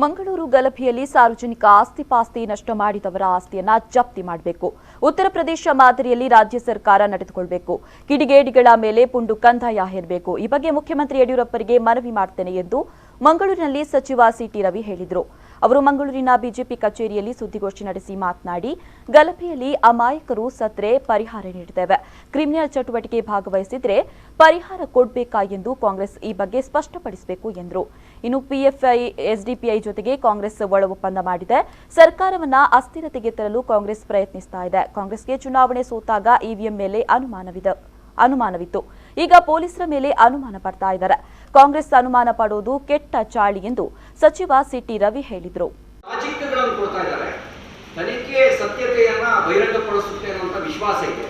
ಮಂಗಳೂರು ಗಲಭೆಯಲ್ಲಿ ಸಾರ್ವಜನಿಕ ಆಸ್ತಿ-ಪಾಸ್ತಿ ನಷ್ಟ ಮಾಡಿದವರ ಆಸ್ತಿಯನ್ನ ಜಪ್ತಿ ಮಾಡಬೇಕು. ಉತ್ತರ ಪ್ರದೇಶ ಮಾದರಿಯಲ್ಲಿ ರಾಜ್ಯ ಸರ್ಕಾರ ನಡೆದುಕೊಳ್ಳಬೇಕು. ಕಿಡಿಗೇಡಿಗಳ ಮೇಲೆ ಪುಂಡು ಕಂದಾಯ ಹೇರಬೇಕು. ಈ ಬಗ್ಗೆ ಮುಖ್ಯಮಂತ್ರಿ ಯಡಿಯೂರಪ್ಪರಿಗೆ ಮನವಿ ಮಾಡುತ್ತೇನೆ ಎಂದು ಮಂಗಳೂರಿನಲ್ಲಿ ಸಚಿವ ctravi ಹೇಳಿದರು. ಅವರು ಮಂಗಳೂರಿನ ಬಿಜೆಪಿ ಕಚೇರಿಯಲ್ಲಿ ಸುದ್ದಿಗೋಷ್ಠಿ ನಡೆಸಿ ಮಾತನಾಡಿ, ಗಲಭೆಯಲ್ಲಿ ಅಮಾಯಕರು ಸತ್ರೆ ಪರಿಹಾರ ನೀಡುತ್ತೇವೆ, ಕ್ರಿಮಿನಲ್ ಚಟುವಟಿಕೆ ಭಾಗವಹಿಸಿದ್ರೆ ಪರಿಹಾರ ಕೊಡಬೇಕಾ ಎಂದು ಕಾಂಗ್ರೆಸ್ ಈ ಬಗ್ಗೆ ಸ್ಪಷ್ಟಪಡಿಸಬೇಕು ಎಂದರು. ಇನ್ನು ಪಿಎಫ್ಐ ಎಸ್ಡಿಪಿಐ ಜೊತೆಗೆ ಕಾಂಗ್ರೆಸ್ ಒಳ ಒಪ್ಪಂದ ಮಾಡಿದೆ. ಸರ್ಕಾರವನ್ನ ಅಸ್ಥಿರತೆಗೆ ತರಲು ಕಾಂಗ್ರೆಸ್ ಪ್ರಯತ್ನಿಸ್ತಾ ಇದೆ. ಕಾಂಗ್ರೆಸ್ಗೆ ಚುನಾವಣೆ ಸೋತಾಗ ಇವಿಎಂ ಮೇಲೆ ಅನುಮಾನವಿತ್ತು. ಈಗ ಪೊಲೀಸರ ಮೇಲೆ ಅನುಮಾನ ಪಡ್ತಾ ಇದ್ದಾರೆ. ಕಾಂಗ್ರೆಸ್ ಅನುಮಾನ ಪಡೋದು ಕೆಟ್ಟ ಚಾಳಿ ಎಂದು ಸಚಿವ ctravi ಹೇಳಿದರು. ತನಿಖೆ ಸತ್ಯತೆಯನ್ನ ಬಹಿರಂಗಪಡಿಸುತ್ತೆ ಅನ್ನುವಂತ ವಿಶ್ವಾಸ ಇದೆ.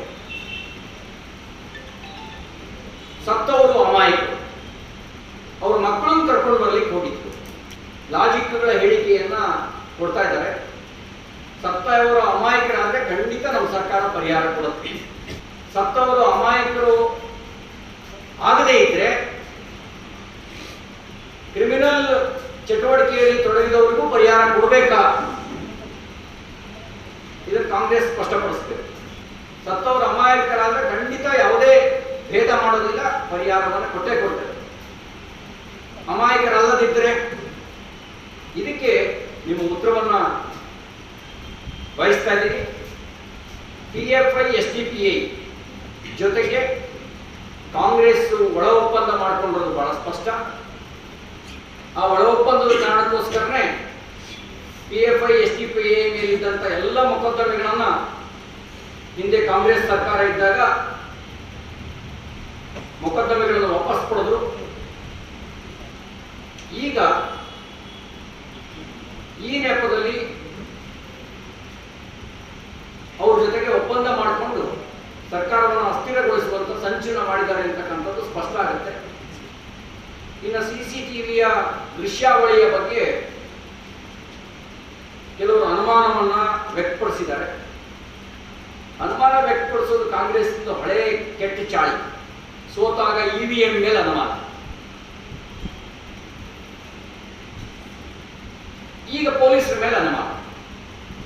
ಸತ್ತವರು ಅಮಾಯಕರು, ಅವ್ರ ಮಕ್ಕಳನ್ನು ಕರ್ಕೊಂಡು ಬರ್ಲಿಕ್ಕೆ ಹೋಗಿತ್ತು. ಲಾಜಿಕ್ಗಳ ಹೇಳಿಕೆಯನ್ನ ಕೊಡ್ತಾ ಇದ್ದಾರೆ. ಸತ್ತವರು ಅಮಾಯಕರಾದ್ರೆ ಖಂಡಿತ ನಮ್ಮ ಸರ್ಕಾರ ಪರಿಹಾರ ಕೊಡುತ್ತೆ. ಸತ್ತವರು ಅಮಾಯಕರು ಆಗದೇ ಇದ್ರೆ ಕ್ರಿಮಿನಲ್ ಚಟುವಟಿಕೆಯಲ್ಲಿ ತೊಡಗಿದವರಿಗೂ ಪರಿಹಾರ ಕೊಡಬೇಕಾ, ಇದನ್ನು ಕಾಂಗ್ರೆಸ್ ಸ್ಪಷ್ಟಪಡಿಸುತ್ತೆ. ಸತ್ತವರು ಅಮಾಯಕರಾದ್ರೆ ಖಂಡಿತ ಯಾವುದೇ ಭೇದ ಮಾಡೋದಿಲ್ಲ, ಪರಿಹಾರವನ್ನು ಕೊಟ್ಟೇ ಕೊಡ್ತೇವೆ. ಅಮಾಯಕರಲ್ಲದಿದ್ದರೆ ಇದಕ್ಕೆ ನಿಮ್ಮ ಉತ್ತರವನ್ನ ವಹಿಸ್ತಾ ಇದ್ದೀನಿ. ಪಿಎಫ್ಐ ಎಸ್ಡಿಪಿಐ ಜೊತೆಗೆ ಕಾಂಗ್ರೆಸ್ ಒಳ ಒಪ್ಪಂದ ಮಾಡಿಕೊಂಡಿರೋದು ಬಹಳ ಸ್ಪಷ್ಟ. ಆ ಒಳ ಒಪ್ಪಂದದ ಕಾರಣಕ್ಕೋಸ್ಕರನೇ ಪಿಎಫ್ಐ ಎಸ್ಡಿಪಿಐ ಮೇಲಿದ್ದಂಥ ಎಲ್ಲ ಮೊಕದ್ದಮೆಗಳನ್ನ ಹಿಂದೆ ಕಾಂಗ್ರೆಸ್ ಸರ್ಕಾರ ಇದ್ದಾಗ ಮೊಕದ್ದಮೆಗಳನ್ನು ವಾಪಸ್ ಕೊಡಿದ್ರು. ಈಗ ಈ ನೆಪದಲ್ಲಿ ಅವ್ರ ಜೊತೆಗೆ ಒಪ್ಪಂದ ಮಾಡಿಕೊಂಡು ಸರ್ಕಾರವನ್ನು ಅಸ್ಥಿರಗೊಳಿಸುವಂತ ಸಂಚಲನ ಮಾಡಿದ್ದಾರೆ ಅಂತಕ್ಕಂಥದ್ದು ಸ್ಪಷ್ಟ ಆಗುತ್ತೆ. ಇನ್ನು ಸಿಸಿಟಿವಿಯ ದೃಶ್ಯಾವಳಿಯ ಬಗ್ಗೆ ಕೆಲವರು ಅನುಮಾನವನ್ನ ವ್ಯಕ್ತಪಡಿಸಿದ್ದಾರೆ. ಅನುಮಾನ ವ್ಯಕ್ತಪಡಿಸೋದು ಕಾಂಗ್ರೆಸ್ ಹಳೆ ಕೆಟ್ಟ ಚಾಳಿ. ಸೋತಾಗ ಇವಿಎಂ ಮೇಲೆ ಅನುಮಾನ,